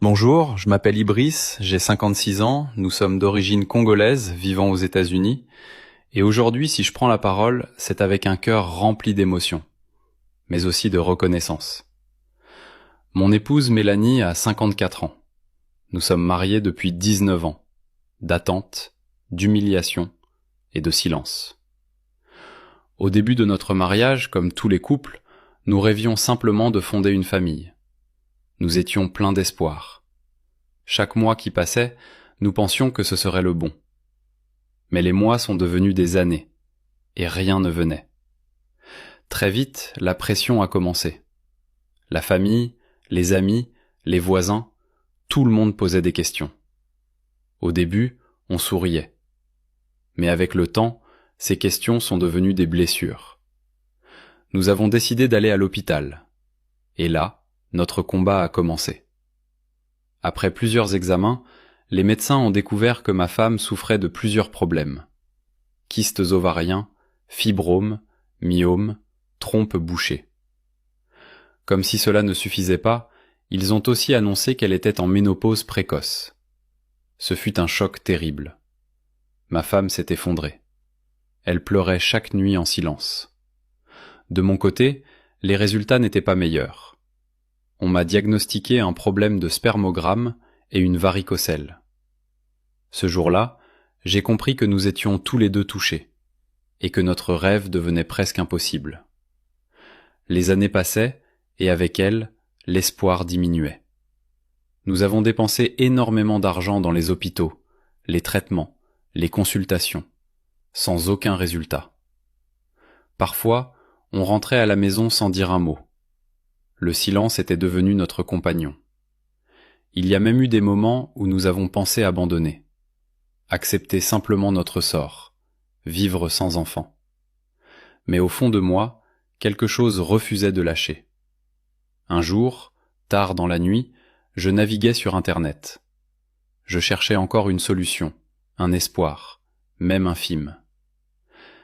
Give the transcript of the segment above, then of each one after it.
Bonjour, je m'appelle Ibris, j'ai 56 ans, nous sommes d'origine congolaise, vivant aux États-Unis, et aujourd'hui, si je prends la parole, c'est avec un cœur rempli d'émotions, mais aussi de reconnaissance. Mon épouse Mélanie a 54 ans. Nous sommes mariés depuis 19 ans, d'attente, d'humiliation et de silence. Au début de notre mariage, comme tous les couples, nous rêvions simplement de fonder une famille. Nous étions pleins d'espoir. Chaque mois qui passait, nous pensions que ce serait le bon. Mais les mois sont devenus des années, et rien ne venait. Très vite, la pression a commencé. La famille, les amis, les voisins, tout le monde posait des questions. Au début, on souriait. Mais avec le temps, ces questions sont devenues des blessures. Nous avons décidé d'aller à l'hôpital. Et là, notre combat a commencé. Après plusieurs examens, les médecins ont découvert que ma femme souffrait de plusieurs problèmes. Kystes ovariens, fibromes, myomes, trompes bouchées. Comme si cela ne suffisait pas, ils ont aussi annoncé qu'elle était en ménopause précoce. Ce fut un choc terrible. Ma femme s'est effondrée. Elle pleurait chaque nuit en silence. De mon côté, les résultats n'étaient pas meilleurs. On m'a diagnostiqué un problème de spermogramme et une varicocèle. Ce jour-là, j'ai compris que nous étions tous les deux touchés, et que notre rêve devenait presque impossible. Les années passaient, et avec elles, l'espoir diminuait. Nous avons dépensé énormément d'argent dans les hôpitaux, les traitements, les consultations, sans aucun résultat. Parfois, on rentrait à la maison sans dire un mot. Le silence était devenu notre compagnon. Il y a même eu des moments où nous avons pensé abandonner, accepter simplement notre sort, vivre sans enfant. Mais au fond de moi, quelque chose refusait de lâcher. Un jour, tard dans la nuit, je naviguais sur Internet. Je cherchais encore une solution, un espoir, même infime.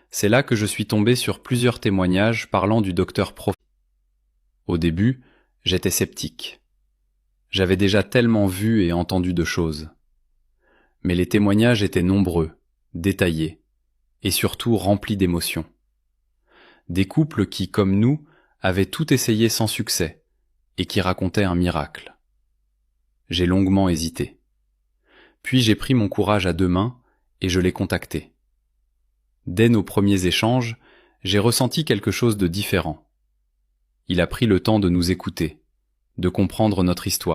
C'est là que je suis tombé sur plusieurs témoignages parlant du docteur Prof. Au début, j'étais sceptique. J'avais déjà tellement vu et entendu de choses. Mais les témoignages étaient nombreux, détaillés, et surtout remplis d'émotions. Des couples qui, comme nous, avaient tout essayé sans succès, et qui racontaient un miracle. J'ai longuement hésité. Puis j'ai pris mon courage à deux mains, et je l'ai contacté. Dès nos premiers échanges, j'ai ressenti quelque chose de différent. Il a pris le temps de nous écouter, de comprendre notre histoire.